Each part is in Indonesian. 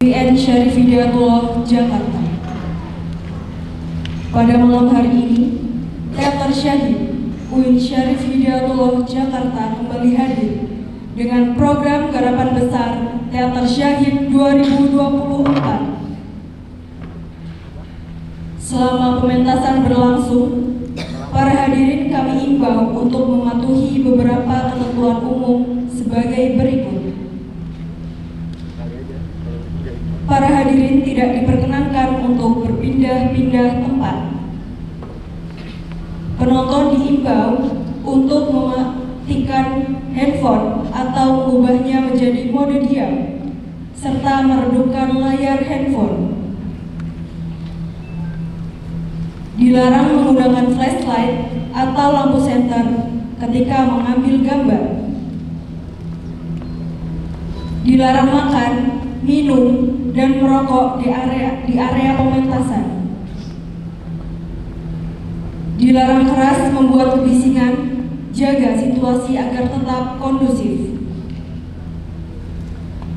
UIN Syarif Hidayatullah, Jakarta. Pada malam hari ini, Teater Syahid UIN Syarif Hidayatullah, Jakarta kembali hadir dengan program garapan besar Teater Syahid 2024. Selama pementasan berlangsung, para hadirin kami imbau untuk mematuhi beberapa ketentuan umum sebagai berikut. Para hadirin tidak diperkenankan untuk berpindah-pindah tempat. Penonton diimbau untuk mematikan handphone atau mengubahnya menjadi mode diam, serta meredupkan layar handphone. Dilarang menggunakan flashlight atau lampu senter ketika mengambil gambar. Dilarang makan, minum, dan merokok di area pementasan. Dilarang keras membuat kebisingan, jaga situasi agar tetap kondusif.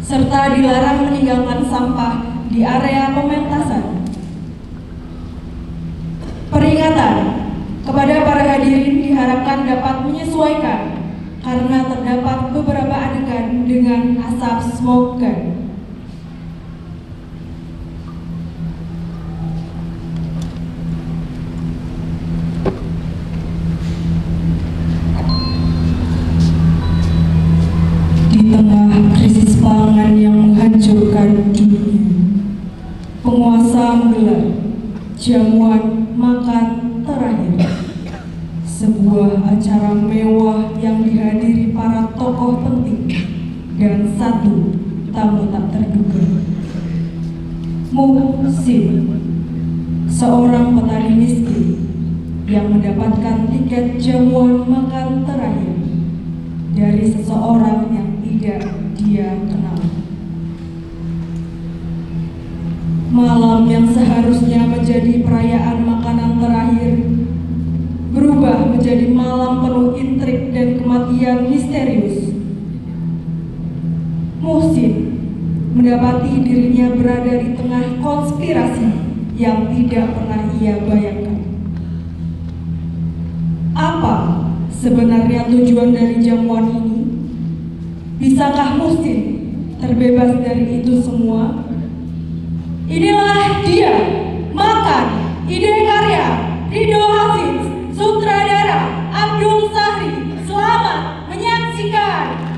Serta dilarang meninggalkan sampah di area pementasan. Peringatan kepada para hadirin diharapkan dapat menyesuaikan karena terdapat beberapa adegan dengan asap smoke gun. Di tengah krisis pangan yang menghancurkan dunia, penguasa menggelar jamuan makan terakhir, sebuah acara mewah yang dihadiri para tokoh penting dan satu tamu tak terduga. Muhsin, seorang petani miskin yang mendapatkan tiket jamuan makan terakhir dari seseorang yang tidak dia kenal. Malam yang seharusnya menjadi perayaan makanan terakhir berubah menjadi malam penuh intrik dan kematian misterius. Muhsin mendapati dirinya berada di tengah konspirasi yang tidak pernah ia bayangkan. Apa sebenarnya tujuan dari jamuan ini? Bisakah Muhsin terbebas dari itu semua? Inilah dia, Makan, ide karya Rido Hafiz, sutradara Abdul Sahri. Selamat menyaksikan.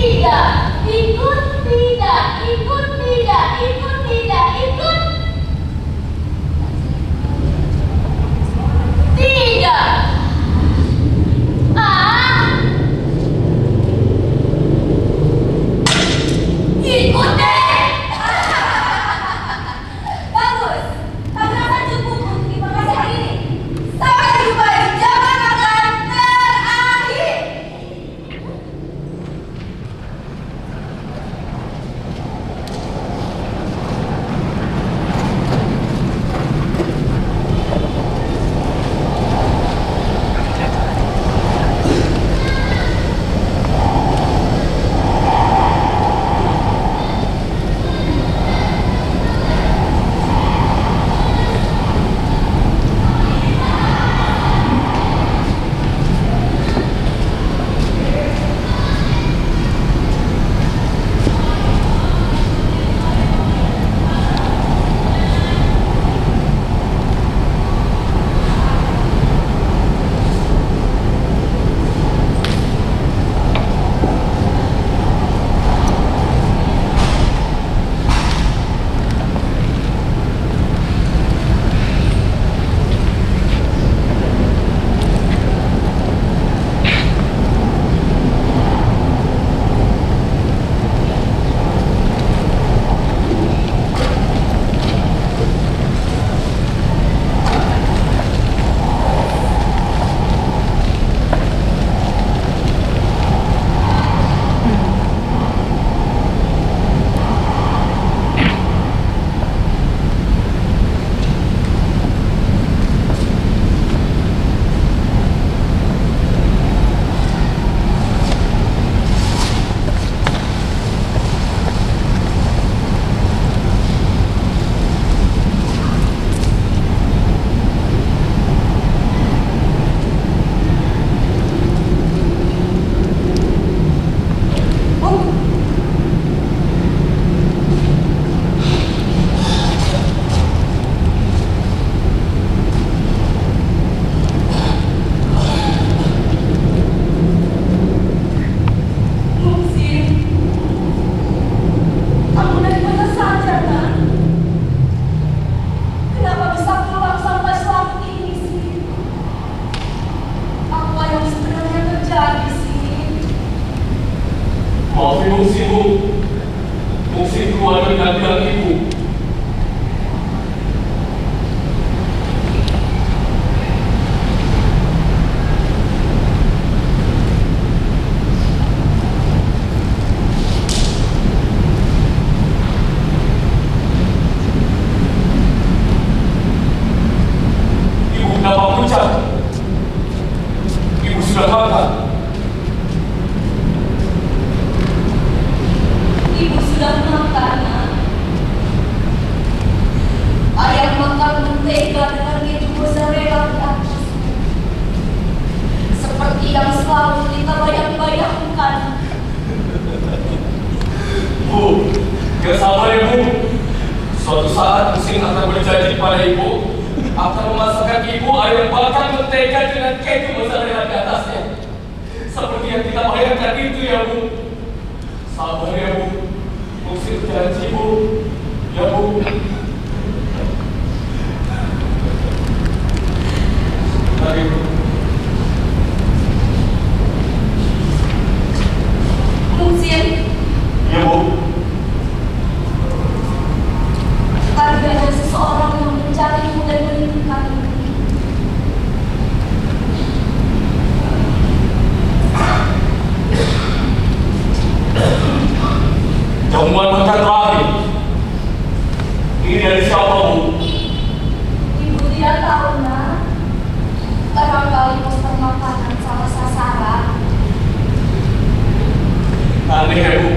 Tidak, ikut tidak, ikut tidak, ikut tidak, ikut. Tidak. Ikut deh. Bagus. Tabrakan cukup untuk informasi hari ini. Sampai jumpa di zaman akan terakhir. Fungsi keluarga dan bilang ibu. Ibu dapat pucat. Ibu sudah makan. Ibu sudah makan, Nak. Ayah makan mentega dengan itu mozzarella di atas, seperti yang selalu kita bayang-bayangkan. Bu, gak sabar ya Bu. Suatu saat Musim akan berjanji pada ibu akan memasakkan ibu ayam bakar mentega dengan keju mozzarella di atasnya. Seperti yang kita bayangkan itu ya Bu. Sabar ya Bu. Musim janji Bu. Ya Bu. Mari Bu. Musim, Ya Bu. tadi ada seseorang yang mencarimu dan menginginkanmu. Jamuan makan terakhir. Ini dari siapa Bu? Ibu tidak tahu, Nak. Barangkali poster makanan salah sasaran. Aneh ya Bu.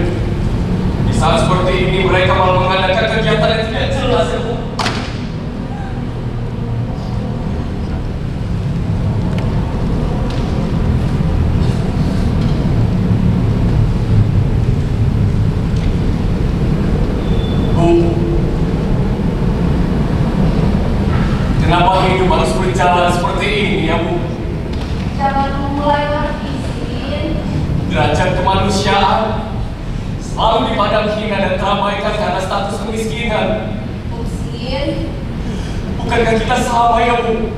Di saat seperti ini mereka malah mengadakan kegiatan yang tidak jelas ya Bu. Bu, kenapa hidup harus berjalan seperti ini ya Bu? Jangan memulai lagi, Sin. Derajat kemanusiaan selalu dipandang hina dan terabaikan karena status kemiskinan. Musin, Bukankah kita sama ya Bu?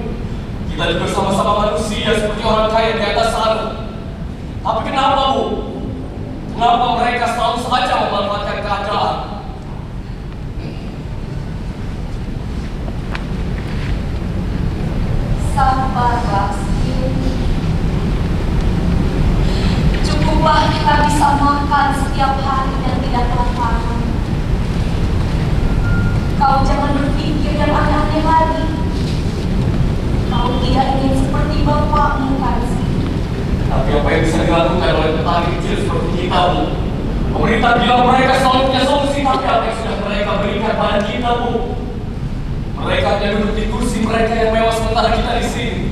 Kita juga sama-sama manusia seperti orang kaya di atas sana. Tapi kenapa Bu? Kenapa mereka selalu saja memanfaatkan keadaan? sabarlah Sin. Cukuplah kita bisa makan setiap hari dan tidak kelaparan. Kau jangan berpikir yang aneh-aneh lagi. Kau tidak ingin seperti bapakmu kan Sin? Tapi apa yang bisa dilakukan oleh petani kecil seperti kita Bu? Pemerintah bilang mereka selalu punya solusi, tapi apa yang sudah mereka berikan pada kita Bu? Mereka hanya duduk di kursi mereka yang mewah sementara kita di sini.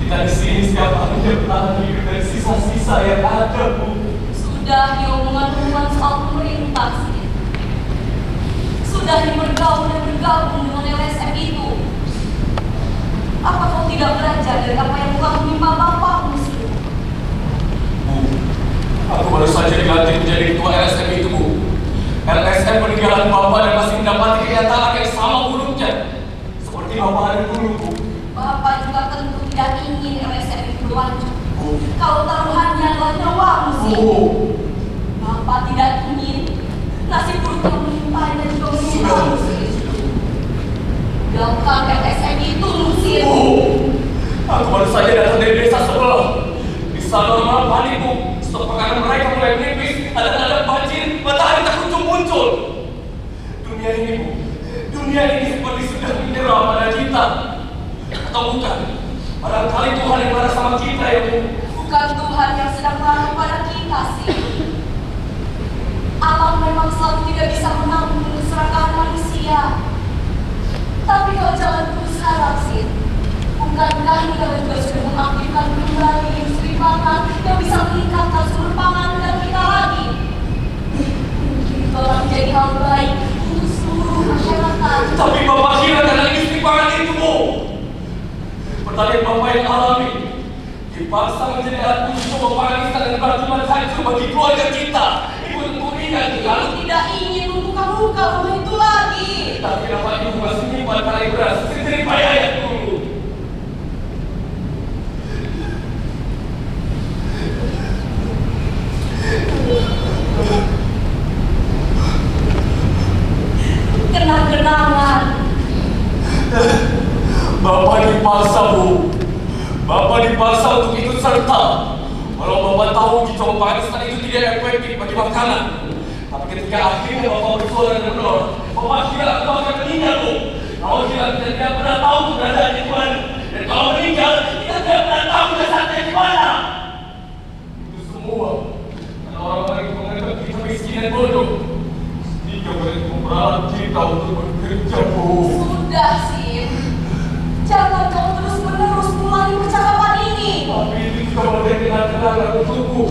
Kita di sini setiap hari bertahan hidup dari sisa-sisa yang ada Bu. Sudah omongan-omongan soal pemerintah Sin. Sudah bergaul dan bergabung dengan LSM itu. Apa kau tidak belajar dari apa yang telah menimpa bapakmu Sin? Bu, aku baru saja dilantik menjadi ketua LSM itu Bu. LSM peninggalan Bapak dan masih mendapati kenyataan yang sama buruknya seperti Bapak ada dulu Bu. Bapak juga tentu tidak ingin LSM itu berlanjut. Bu. Kalau taruhannya adalah nyawamu Sin. Bu. Bapak tidak ingin nasib buruk yang menimpa dan juga menimpa Sin. Tinggalkan LSM itu Sin. Bu, aku baru saja datang dari desa sebelah. Di sana orang panik Bu. Stok makanan mereka mulai menipis. Ada banjir, matahari tak kunjung muncul. Dunia ini Bu, dunia ini seperti sudah menyerah pada kita. Atau bukan? Barangkali Tuhan yang marah sama kita ya Bu. Bukan Tuhan yang sedang marah pada kita Sin. Alam memang selalu tidak bisa menampung keserakahan manusia. Tapi kau jangan putus harap Sin. Bukankah kita juga sudah mengaktifkan kembali industri pangan yang bisa meningkatkan sumber pangan dan kita lagi? Mungkin itu akan menjadi hal baik untuk seluruh masyarakat. Tapi Bapak kira karena industri pangan itu Bu. Pertanian Bapak yang alami dipaksa menjadi alat untuk pangan instan dan berakibat hancur bagi keluarga kita. Ibu tentu ingat kan? Aku tidak ingin membuka-buka rumah itu lagi. Tapi kenapa ibu masih nyimpan kaleng beras? Sendiri bayar ya dulu. Kenang-kenangan. Bapak dipaksa Bu. Bapak dipaksa untuk ikut serta. Kalau Bapak tahu uji pangan instan itu tidak efektif bagi makanan. Tapi ketika akhirnya Bapak bersuara dan menolak, Bapak kira aku akan meninggal Bu. Kalau kira kita tidak pernah tahu keberadaannya di mana. Dan kalau meninggal, kita tidak pernah tahu jasadnya di mana. Itu semua karena orang-orang yang menganggap kita miskin dan bodoh. Jika mereka memperalat kita untuk bekerja Bu. Sudah Sin. Jangan kau terus-menerus mengulangi percakapan ini. Tapi itu juga bagian kenang-kenangan untukku.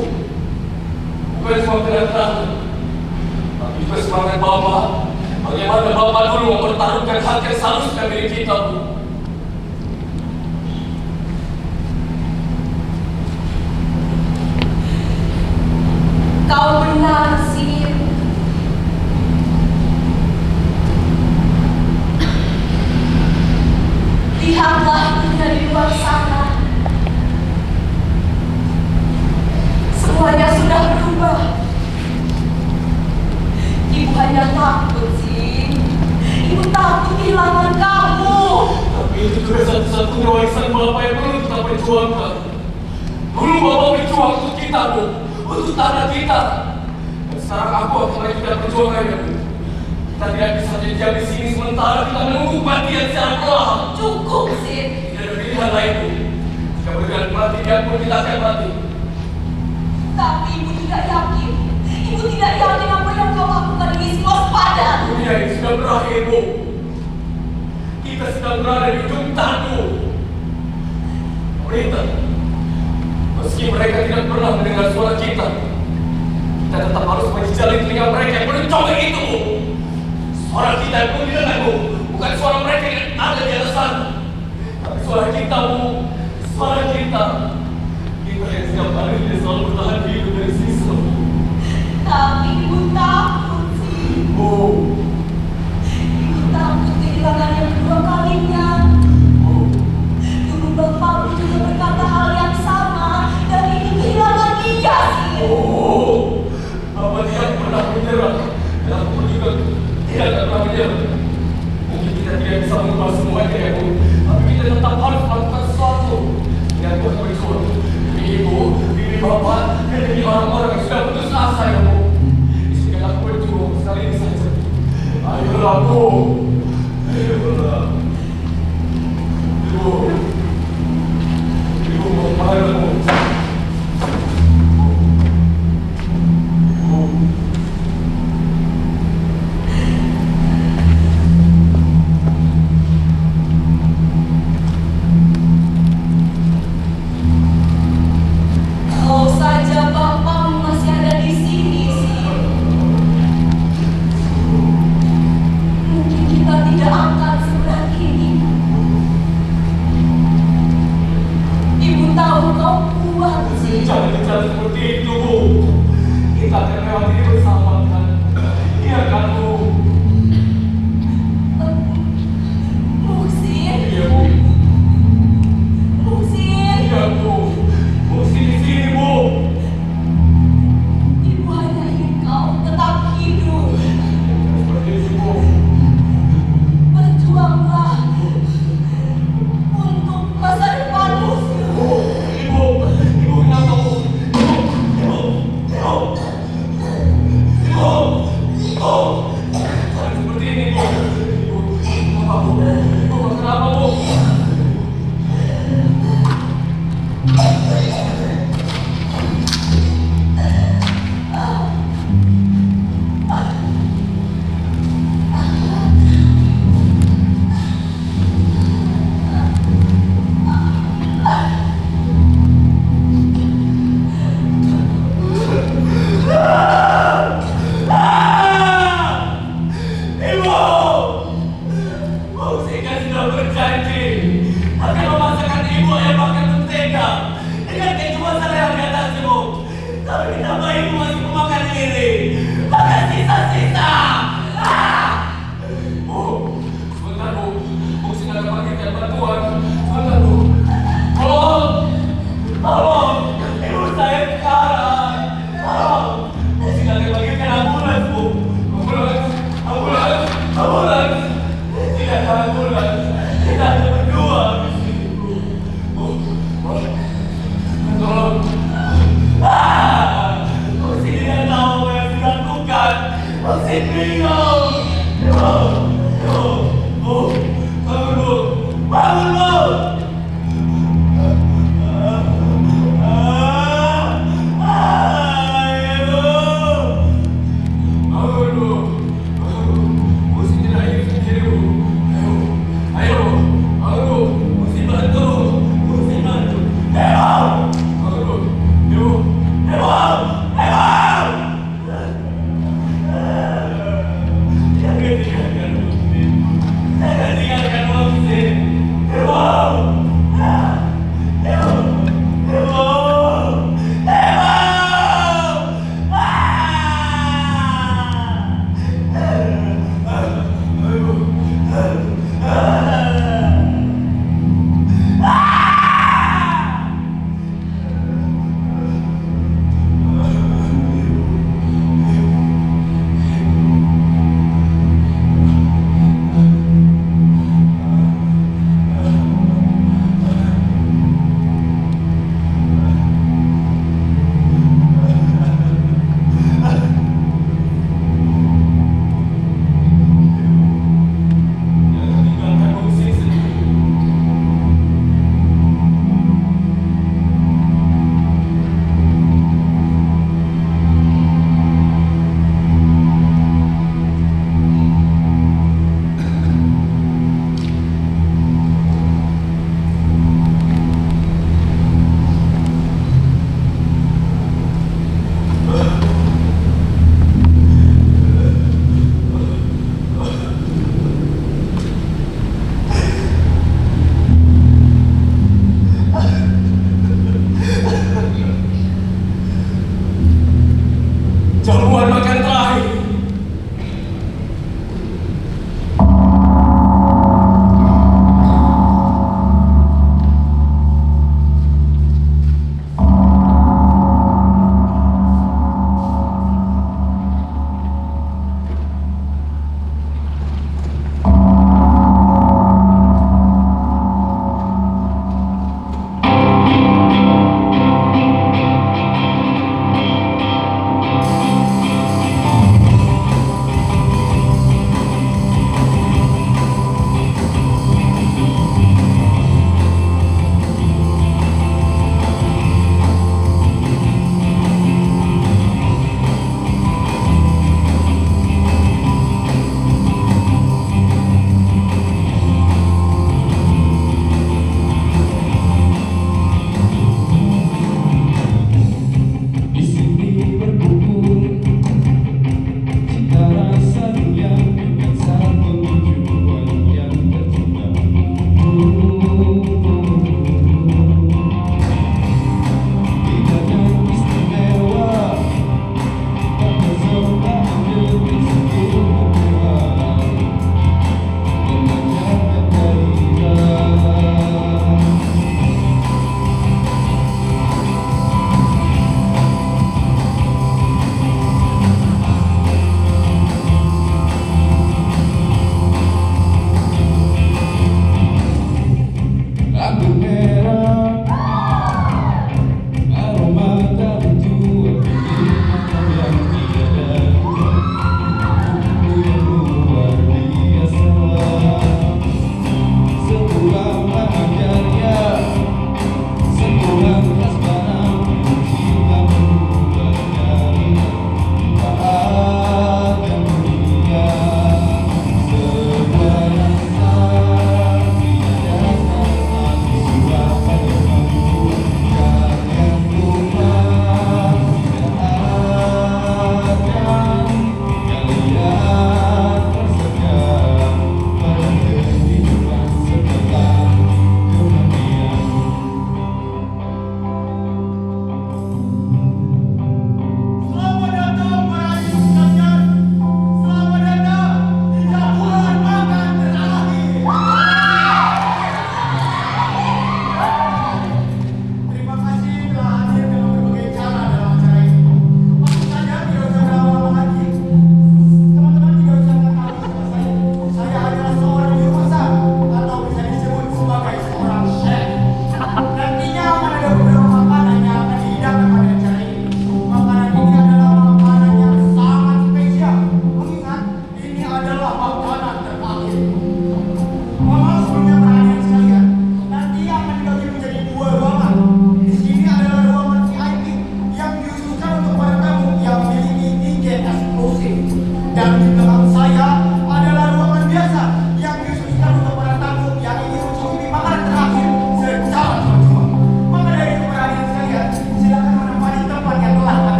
Bukan semua kenang-kenangan. Tapi juga semangat Bapak. Bagaimana Bapak dulu mempertaruhkan hak yang seharusnya milik kita Bu. Kau benar Sin. Lihatlah dunia di luar sana. Semuanya sudah berubah. Ibu hanya takut Sin. Ibu takut kehilangan kamu. Tapi itu juga satu-satunya warisan Bapak yang perlu kita perjuangkan. Dulu Bapak berjuang untuk kita Bu. Untuk tanah kita. Dan sekarang aku akan melanjutkan perjuangannya Bu. Kita tidak bisa diam di sini sementara kita menunggu kematian secara perlahan. Cukup Sin. Tidak ada pilihan lain Bu. Jika berjalan mati, dia pun kita akan mati. Tapi ibu tidak yakin. Ibu tidak yakin apa yang kau lakukan ini semua sepadan. Dunia ini sudah berakhir Bu. Kita sedang berada di ujung tanduk. Pemerintah, meski mereka tidak pernah mendengar suara kita tetap harus menjali telinga mereka yang mencongek itu Bu. Suara kita yang pun didengar Bu. Bukan suara mereka yang ada di atas sana. Tapi suara kita Bu. Suara kita. Kita yang setiap hari dia selalu bertahan hidup dari sisa Bu. Bapak dan demi orang-orang yang sudah putus asa ya Bu. Izinkan aku berjuang sekali ini saja. Ayolah Bu. Ayolah. Ibu mau kemana Bu? Kalau saja bapakmu masih ada di sini sih, mungkin kita tidak akan seberat ini. Ibu tahu kau kuat sih. Jangan bicara seperti itu Bu. Kita akan lewat ini bersama kan? Iya kan Bu? Muhsin, Iya Bu. Muhsin, Iya Bu. Bu sini sini Bu. ibu hanya ingin kau tetap hidup. Seperti itu Bu. Berjuanglah untuk masa depanmu. Ibu kenapa Bu? Ibu.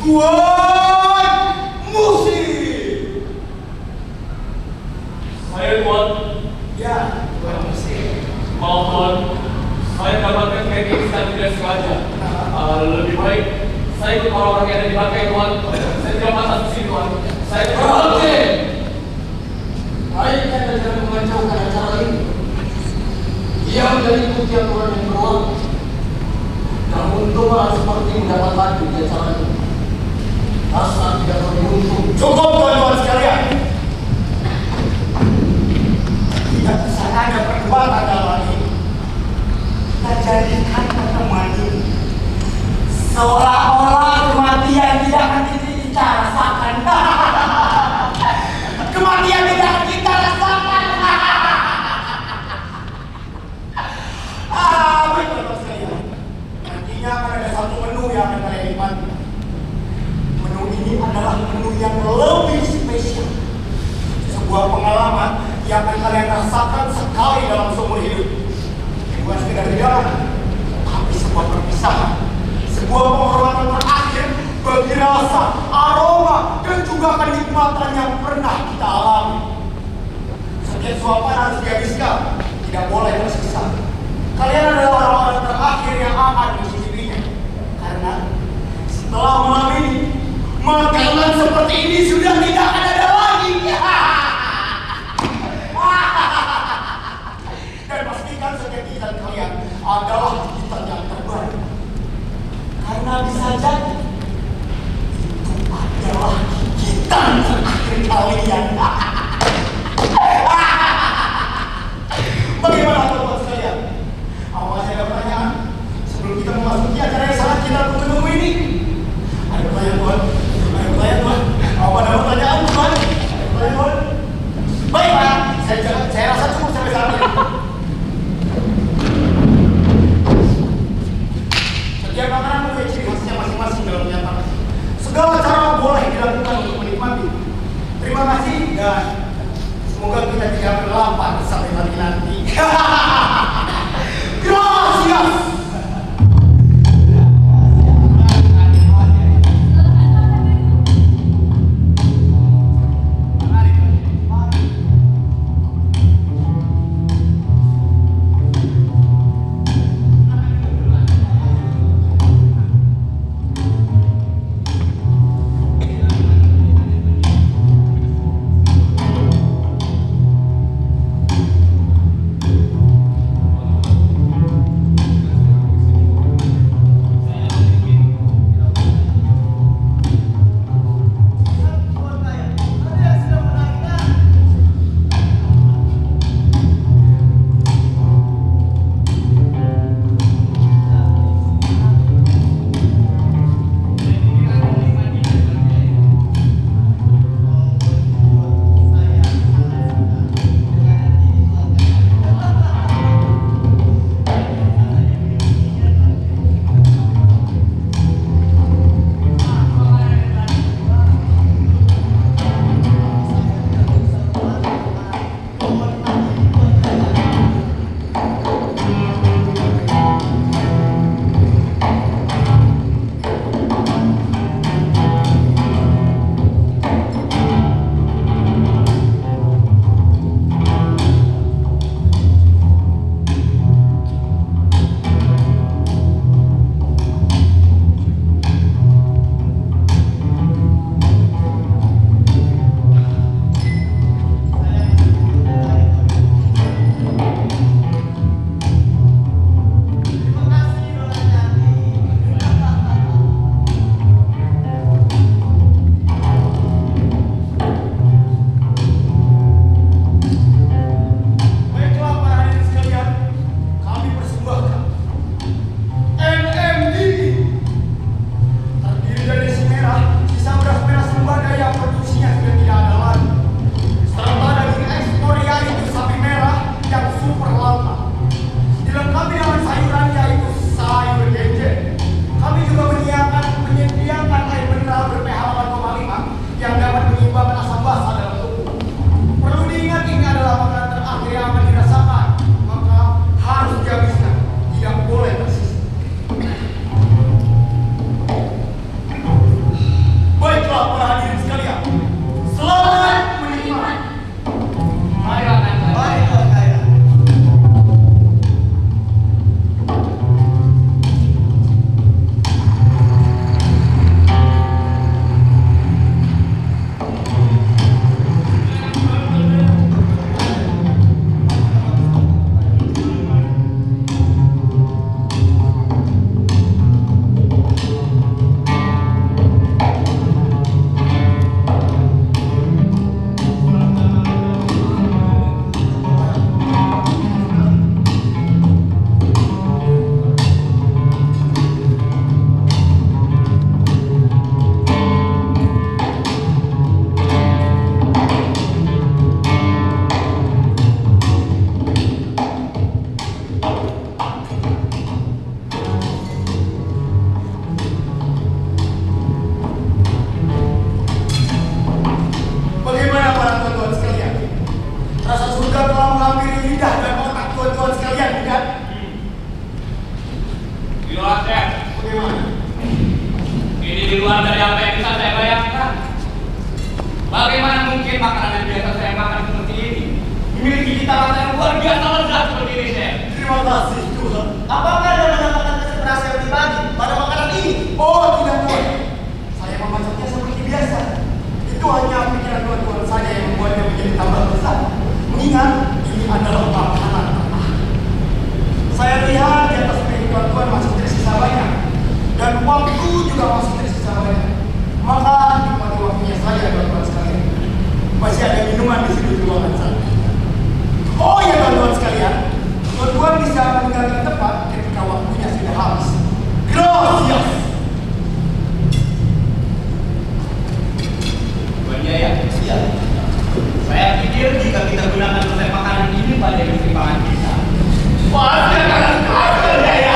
Tuan Musik. Saya Tuan. Ya, Tuan Musik. Maaf Tuan, saya dapatkan kaki ini secara tidak sengaja. Lebih baik saya ikut orang-orang yang ada di bangkai Tuan. Saya tidak pantas di sini Tuan. Saya tidak Oke. Baik, kita jangan mengacaukan acara ini. Dia menjadi bukti aturan yang berlaku. Namun doa seperti mendapat lagi di acara ini. Rasa tidak beruntung. Cukup tuan-tuan sekalian. Tidak bisa ada perbuatan dalam ini. Kita jadikan pertemuan ini seolah-olah kematian tidak akan kita rasakan. Kematian tidak akan kita rasakan. Baik teman-teman sekalian. Nantinya akan ada satu menu yang akan kalian nikmati. Menu ini adalah menu yang lebih spesial. Sebuah pengalaman yang akan kalian rasakan sekali dalam seumur hidup. Bukan sekedar hidangan, tapi sebuah perpisahan. Sebuah penghormatan terakhir bagi rasa, aroma, dan juga kenikmatan yang pernah kita alami. Setiap suapan harus dihabiskan, tidak boleh tersisa. Kalian adalah orang-orang terakhir yang akan mencicipinya. Karena setelah malam ini, makanan seperti ini sudah tidak akan ada lagi. Dan pastikan setiap gigitan kalian adalah gigitan yang terbaik. Karena bisa jadi itu adalah gigitan terakhir kalian. Bagaimana teman-teman sekalian? di luar dari apa yang bisa saya bayangkan. Bagaimana mungkin makanan yang biasa saya makan seperti ini memiliki cita rasa yang luar biasa lezat seperti ini, Chef? Terima kasih Tuhan. Apakah Anda mendapatkan inspirasi yang pribadi pada makanan ini? Oh tidak Tuhan, saya memasaknya seperti biasa. Itu hanya pikiran Tuhan saja yang membuatnya menjadi tambah besar. Mengingat ini adalah makanan Allah. Saya lihat di atas piring Tuhan masih tersisa banyak, dan waktu juga masih tersisa banyak. Maka nikmati waktunya saja Tuhan sekalian. Masih ada minuman di sudut ruangan sana. Oh ya Tuhan sekalian, Tuhan bisa meninggalkan tempat ketika waktunya sudah habis. Gracias. Tuan Jaya, saya pikir jika kita gunakan resep makanan ini pada industri pangan kita, pasti akan berhasil, Jaya.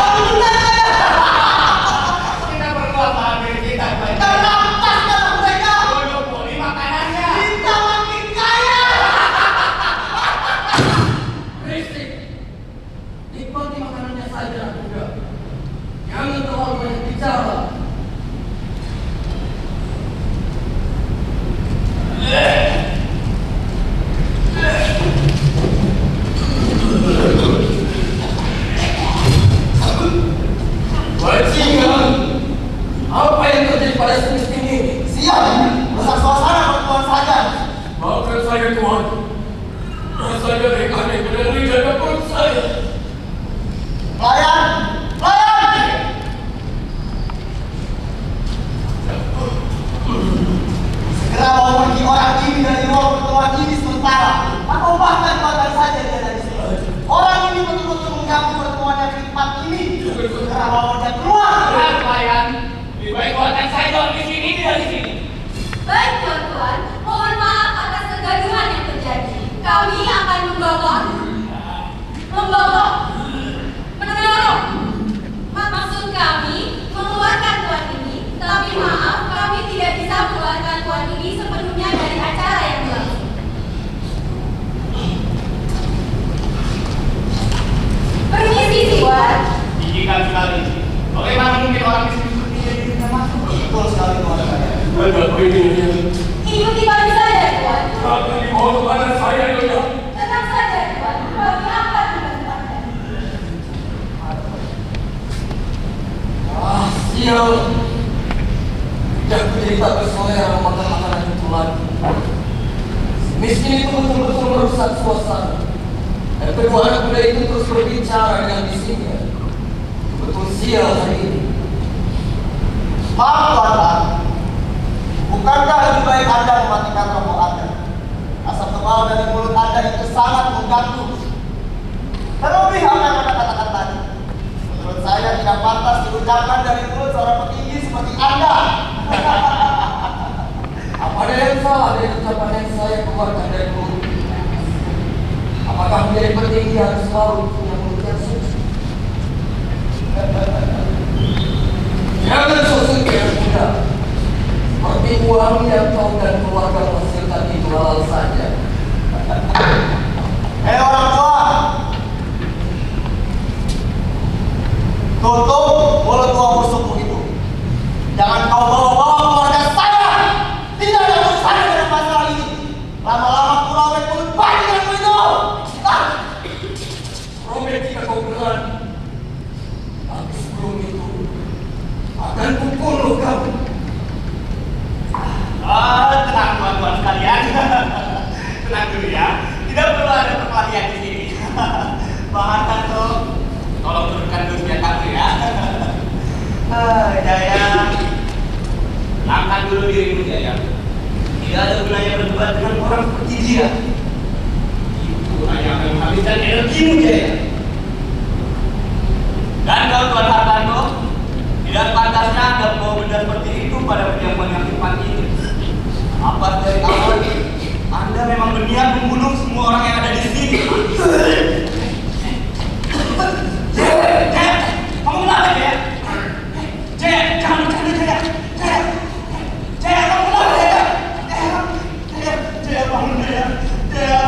Kita berkuasaan diri kita, Tuan Jaya. Terlepas kalau mereka Monopoli makanannya. kita makin kaya. Berisik. Nikmati makanannya saja, juga. Jangan terlalu banyak bicara. Bajingan, apa yang terjadi pada semiskin ini? Siap, rusak suasana pertemuan saja. Maafkan saya, Tuhan. Rasanya aneh benar di dalam perut saya. Pelayan, pelayan. Segera bawa pergi orang ini dari ruang pertemuan ini sementara. Atau bahkan keluarkan saja dia dari sini. Orang ini betul-betul mengganggu pertemuan yang hikmat ini. Segera bawa dia keluar. Pelayan, lebih baik keluarkan saya di sini, tidak di sini. Baik tuan-tuan, mohon maaf atas kegaduhan yang terjadi. Kami akan membawa maksud kami mengeluarkan tuan ini, tapi maaf kami tidak bisa mengeluarkan tuan ini sepenuhnya dari acara yang berlangsung. Permisi tuan. Izinkan sekali. Bagaimana mungkin orang miskin seperti ini bisa masuk? Betul sekali tuan saya. Ada ini. Ikuti kami saja tuan. Akan dibawa kepada saya, Nyonya. Tenang saja tuan, kami akan membantu anda. Sial. Tidak jadi tak berselera memakan makanan itu lagi. Miskin itu betul-betul merusak suasana. Dan kedua anak muda itu terus berbicara dengan bisiknya. Betul sial hari ini. Maaf tuan, bukankah lebih baik Anda mematikan rokok Anda? Asap tebal dari mulut Anda itu sangat mengganggu. Terlebih apa yang Anda katakan tadi. Menurut saya tidak pantas diucapkan dari mulut seorang petinggi seperti Anda. Apa ada yang salah dari ucapan yang saya keluarkan dari mulut? Apakah menjadi petinggi harus selalu punya mulut yang suci? Jangan sosok yang muda. Seperti uang yang kau dan keluarga menghasilkan itu halal saja. Hei orang tua, tutup mulut tua busukmu itu. Jangan kau bawa-bawa keluarga saya. Tidak ada urusannya dengan masalah ini. Lama-lama ku robek mulut bagi dengan itu. Robek jika kau berani. Tapi sebelum itu akan kubunuh kamu. Tenang tuan-tuan sekalian. Tenang dulu ya. Tidak perlu ada perkelahian di sini. Bahan kanto, tolong turunkan dulu senjatamu ya. Jaya, Langkan dulu dirimu, Jaya. tidak ada gunanya berdebat dengan orang seperti dia. Itu hanya akan menghabiskan energimu, Jaya. Dan kau Tuan Hartanto, tidak pantasnya Anda membawa benda seperti itu pada perjamuan yang cepat ini. Apa dari awal Anda memang berniat membunuh semua orang yang ada di sini? Kamu kenapa Jaya? Jaya, jangan bercanda Jaya. Jaya, kamu kenapa Jaya? Jaya, bangun Jaya. Jaya.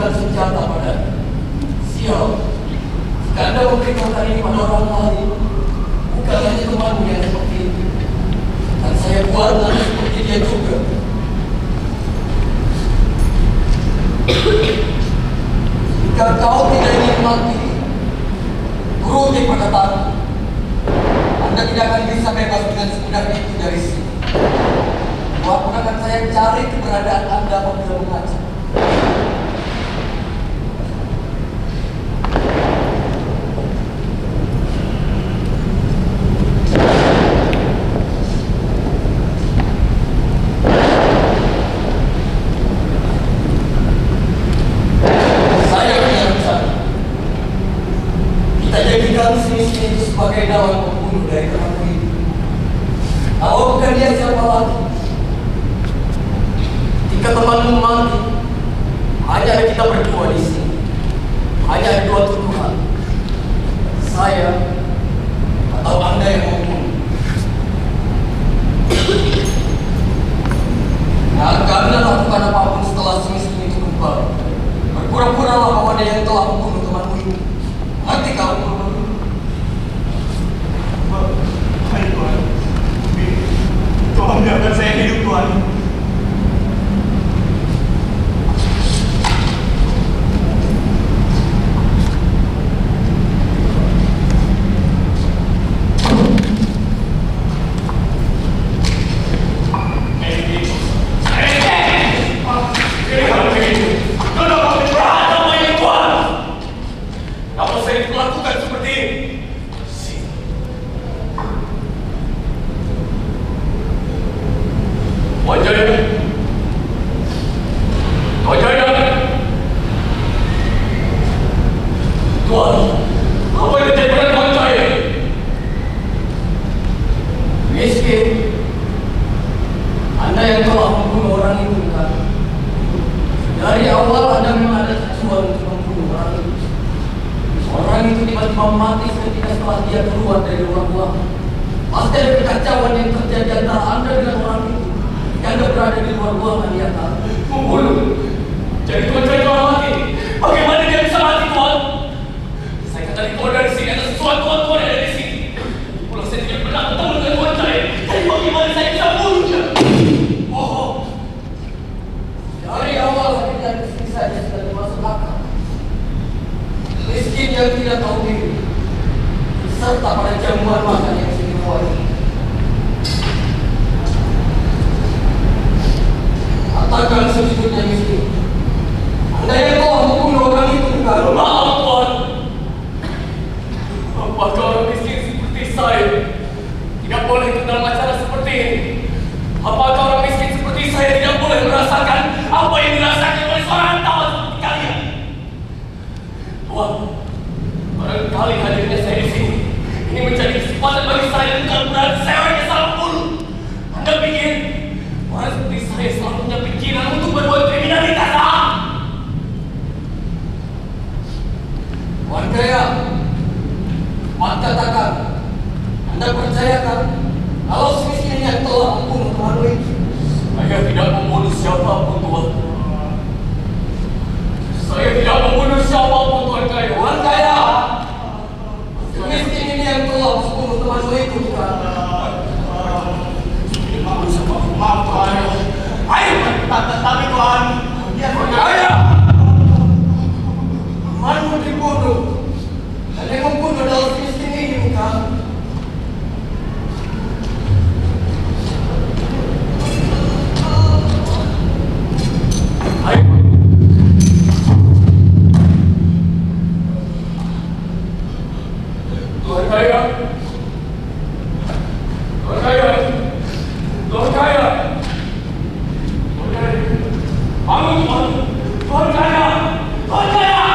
menunjukkan senjata padanya. Sial, jika Anda memberitahukan ini pada orang lain, bukan hanya temanmu yang seperti itu, dan saya buat nanti seperti dia juga. Jika kau tidak ingin mati, turuti perkataanku. Anda tidak akan bisa bebas dengan semudah itu dari sini. Walaupun akan saya cari keberadaan Anda apabila mengajak. Saya punya rencana. Kita jadikan sini itu sebagai dalam pembunuh dari temanku ini. Kalau bukan dia, siapa lagi? Jika temanmu mati, hanya ada kita berdua di sini. Hanya ada dua tuduhan. Saya atau Anda yang membunuh. Nah, Anda lakukan apapun setelah si miskin itu kembali. Berpura-puralah bahwa dia yang telah membunuh temanmu ini. Nanti kau membunuh. Baik Tuhan. Tuhan biarkan saya hidup Tuhan. Kalau saya melakukan seperti ini, wajahnya, Tuhan, apa yang terjadi pada Tuhan saya? Miskin, Anda yang telah membunuh orang itu, kan? Dari awal Anda memang ada tujuan untuk membunuh orang itu. Orang itu tiba-tiba mati ketika setelah dia keluar dari ruang ruangan. Pasti ada kekacauan yang terjadi antara Anda dengan orang itu. Jika Anda berada di luar ruangan, ya kan? Membunuh. Jadi Tuhan saya telah mati. Bagaimana dia bisa mati, Tuhan? Saya kata Tuhan dari sini ada sesuatu Tuhan ada di sini. Kalau saya tidak pernah ketemu dengan Tuhan saya, jadi bagaimana saya bisa bunuh dia? Oh, dari awal hadirnya istri saja sudah termasuk akal. Miskin yang tidak tahu diri, serta pada jamuan makan yang istimewa ini. Katakan sejujurnya miskin, Anda yang telah membunuh orang itu bukan? Maaf Tuhan. Apakah orang miskin seperti saya tidak boleh ikut dalam acara seperti ini? Apakah orang miskin seperti saya tidak boleh merasakan apa yang dirasakan oleh seorang tawan seperti kalian? Tuhan, barangkali hadirnya saya di sini ini menjadi kesempatan bagi saya, bukan berarti saya orang yang salah membunuh. Anda pikir orang seperti saya selalu punya pikiran untuk berbuat kriminalitas? Tuhan kaya, Tuhan katakan, Anda percayakan kalau si miskin yang telah membunuh temanmu itu? Saya tidak membunuh siapapun, Tuhan. Saya tidak membunuh siapapun, Tuhan kaya. Tuhan kaya, si miskin ini yang telah membunuh temanmu itu, bukan? Maaf Tuhan. Ayo, tapi Tuhan. Tuhan kaya, temanmu dibunuh. Dan yang membunuh adalah si miskin ini, bukan? Ayo. Tuhan kaya, Tuhan kaya, Tuhan kaya, Tuhan kaya, bangun Tuhan, Tuhan kaya, Tuhan kaya,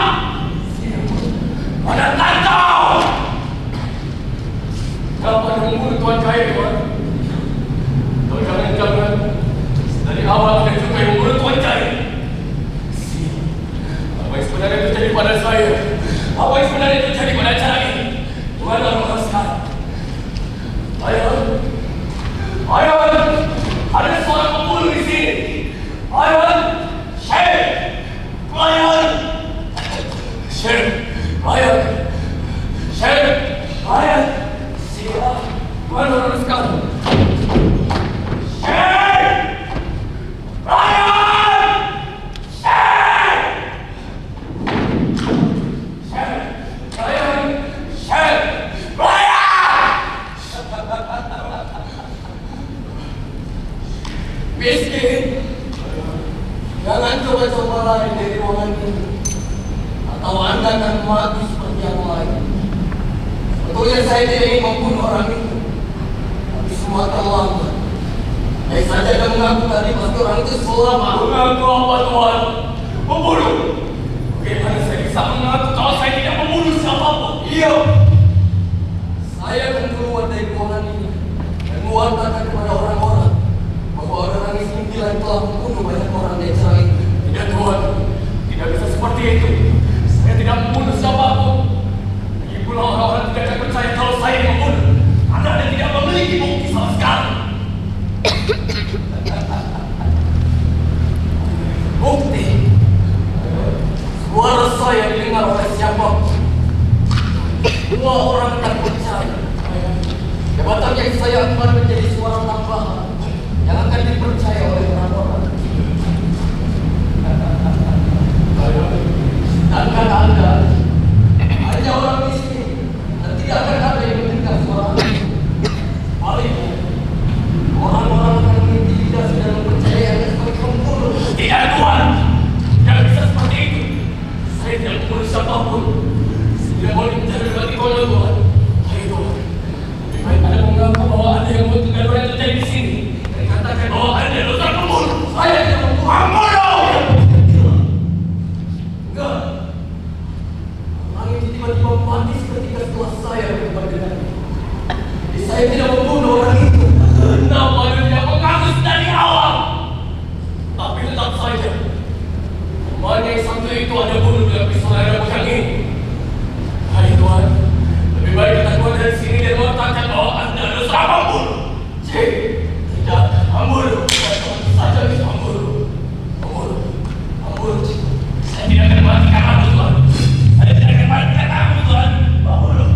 ada kacau. Kenapa Anda membunuh Tuhan kaya, Tuhan? Tuhan jangan, dari awal Anda juga yang membunuh Tuhan kaya. Apa yang sebenarnya terjadi pada saya? Apa yang sebenarnya terjadi pada acara ini? Tuhan Allah sekali. Ayah, ada seorang pembunuh di sini. Ayah, hei, ayah. Syekh, Ryan. Syekh, Ryan. Siapa? Mana orang sekarang? Syekh! Ryan! Syekh! Syekh! Ryan! Syekh! Ryan! Miskin! Jangan coba-coba lari dari ruangan ini. Atau Anda akan mati seperti yang lain. Sebetulnya saya tidak ingin membunuh orang itu, tapi semua terlambat. Saya saja ada mengaku tadi pasti orang itu selamat. Mengaku apa Tuhan? Membunuh? Bagaimana saya bisa mengaku kalau saya tidak membunuh siapapun? Iya. Saya akan keluar dari ruangan ini dan mengatakan kepada orang-orang bahwa orang ini bilang telah membunuh banyak orang di acara itu. Tidak Tuhan, tidak bisa seperti itu. Saya tidak membunuh siapapun. Lagipula orang-orang tidak akan percaya kalau saya yang membunuh. Anda tidak memiliki bukti sama sekali. Bukti? Suara saya didengar oleh siapapun. Semua orang akan percaya. Jabatan yang saya akan menjadi suara tambahan yang akan dipercaya oleh orang-orang. Sedangkan Anda hanya orang miskin dan tidak akan ada yang mendengar suara Anda. Paling orang-orang akan mengintimidasi dan mempercayai Anda sebagai pembunuh. Tidak Tuhan, tidak bisa seperti itu. Saya tidak membunuh siapapun. Saya tidak mau mencari bagi konyol Tuhan. Hai Tuhan, lebih baik Anda mengaku bahwa Anda yang membuat kegaduhan yang terjadi di sini. Dan katakan bahwa Anda adalah pembunuh. Saya tidak membunuh. Enggak. Orang itu tiba-tiba mati seketika setelah saya berdebat dengannya. Jadi saya tidak membunuh orang itu. Kenapa Anda tidak mengaku dari awal? Tapi tetap saja, temannya yang satu itu Anda bunuh dengan pisau yang bukan ini. Hai Tuhan, lebih baik kita keluar dari sini dan mengatakan bahwa Anda adalah seorang pembunuh. Cik, tidak, pembunuh. Saja bisa pembunuh. Pembunuh. Saya tidak akan mati karena Tuhan. Saya tidak akan mati karena Tuhan. Pembunuh.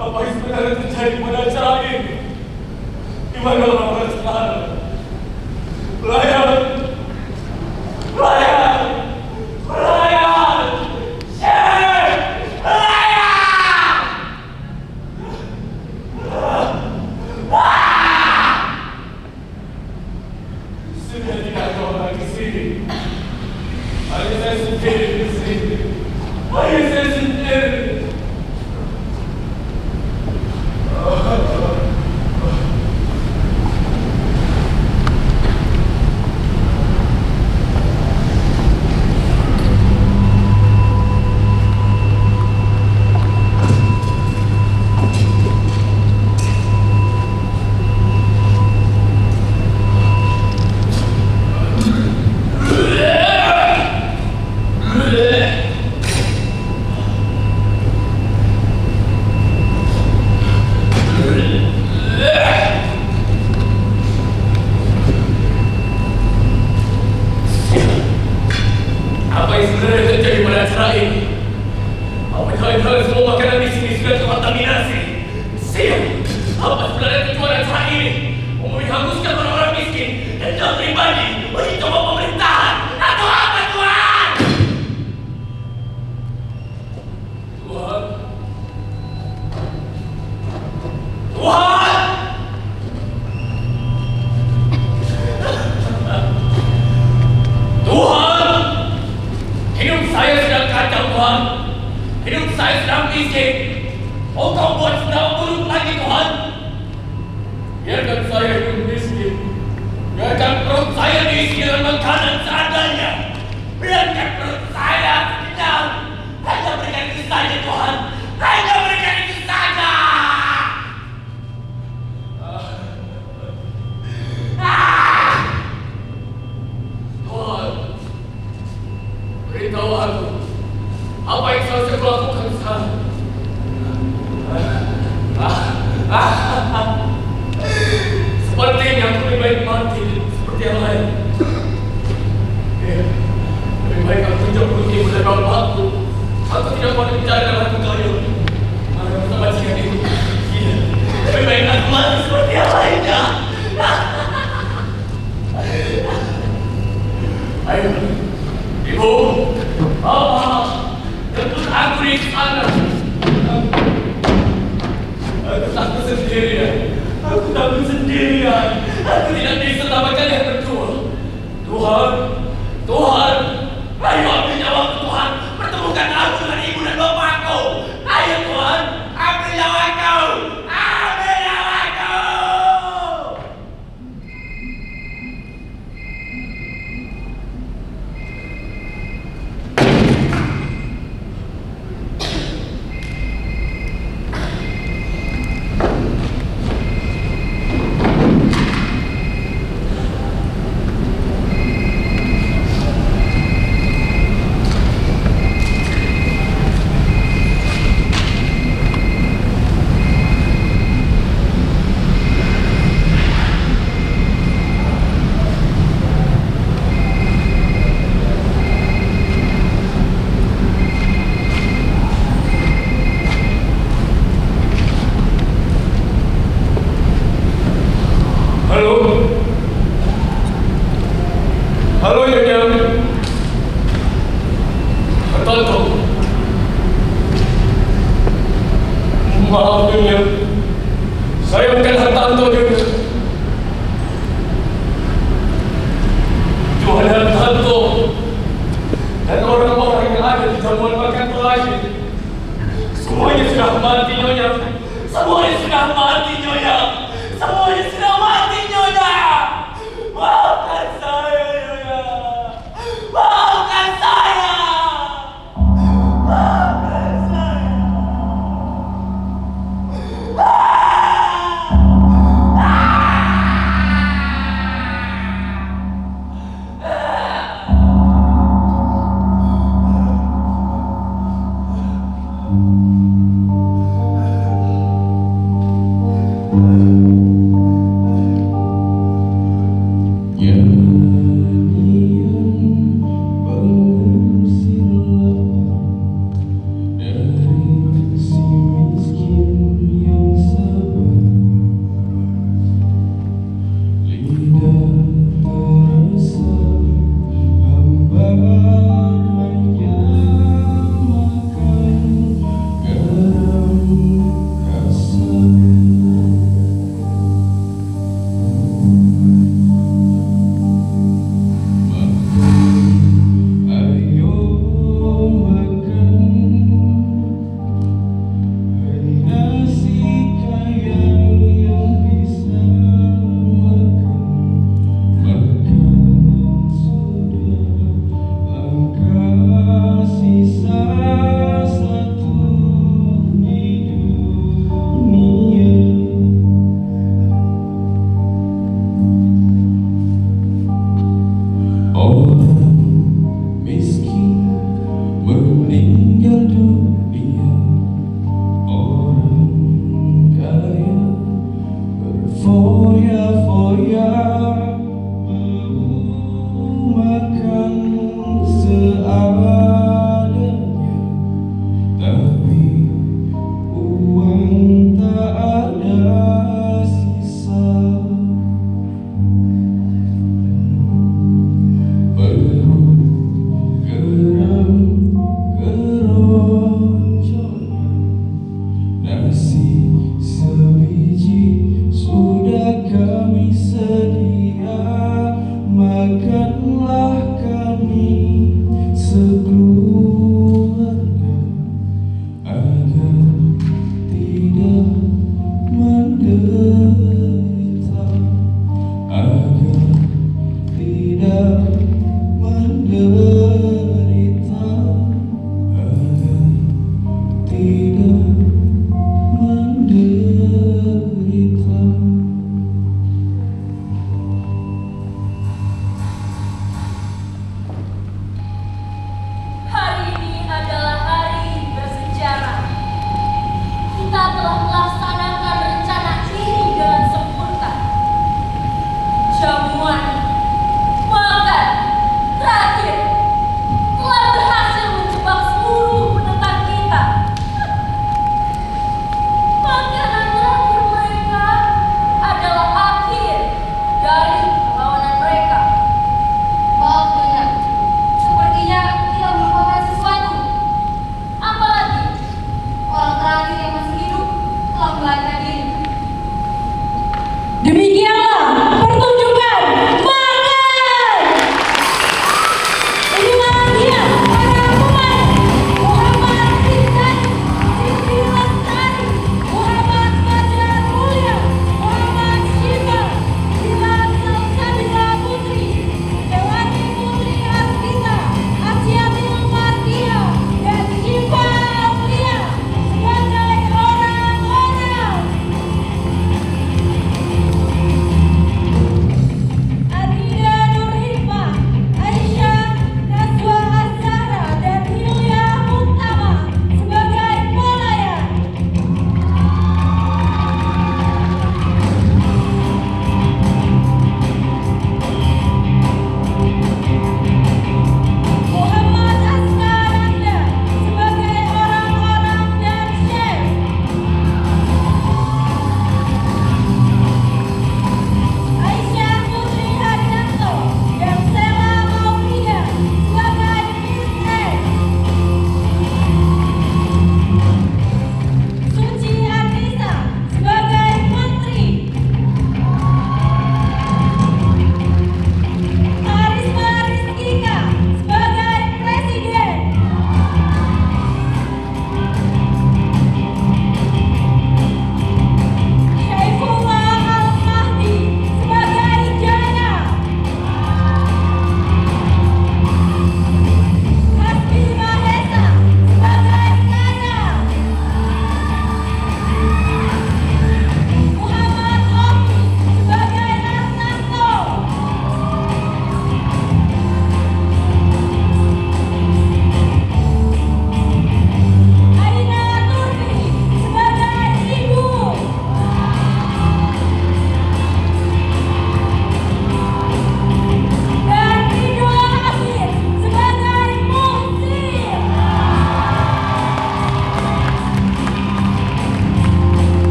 Apa yang sebenarnya terjadi pada acara ini? Di mana orang-orang sekarang? Pelayan! Pelayan! Pelayan! Syekh! Pelayan! Sudah tidak ada orang di sini. Hanya saya sendiri di sini. Hanya saya sendiri. Apa yang sebenarnya terjadi pada acara ini? Apa semua makanan di sini sudah terkontaminasi? Siap! Apa sebenarnya tujuan acara ini? Menghanguskan orang-orang miskin dan dana pribadi bagi coba pemerintahan atau apa, Tuhan? Tuhan! Tuhan! Tuhan! Hidup saya sedang kacau, Tuhan. Hidup saya sedang miskin. Engkau buat sedang buruk lagi, Tuhan. Biarkan saya hidup miskin. Biarkan perut saya diisi dengan makanan seadanya. Biarkan perut saya kenyang. Hanya berikan itu saja, Tuhan. Hanya berikan itu saja. Tuhan, beritahu aku apa yang seharusnya aku lakukan sekarang. Sepertinya aku lebih baik mati seperti yang lain. Lebih baik aku tunjuk perut ibu dan bapakku. Aku tidak mau bicara dengan aku kayu. Mana bersama jika itu. Lebih baik aku mati seperti yang lainnya. Ayo, ibu, bapak, jemput aku di sana. Aku takut sendirian. Aku takut sendirian. Aku tidak bisa tambah kalian berdua. Tuhan, Tuhan, ayo ambil nyawaku, Tuhan. Pertemukan aku dengan ibu dan bapakku. Ayo Tuhan, ambil nyawaku. Ambil nyawaku. Halo Nyonya. Tante. Maaf Nyonya. Saya bukan Hartanto Nyonya. Tuhan Hartanto dan orang-orang yang ada di jamuan makan terakhir semuanya sudah mati Nyonya. Semuanya sudah mati Nyonya. Semuanya sudah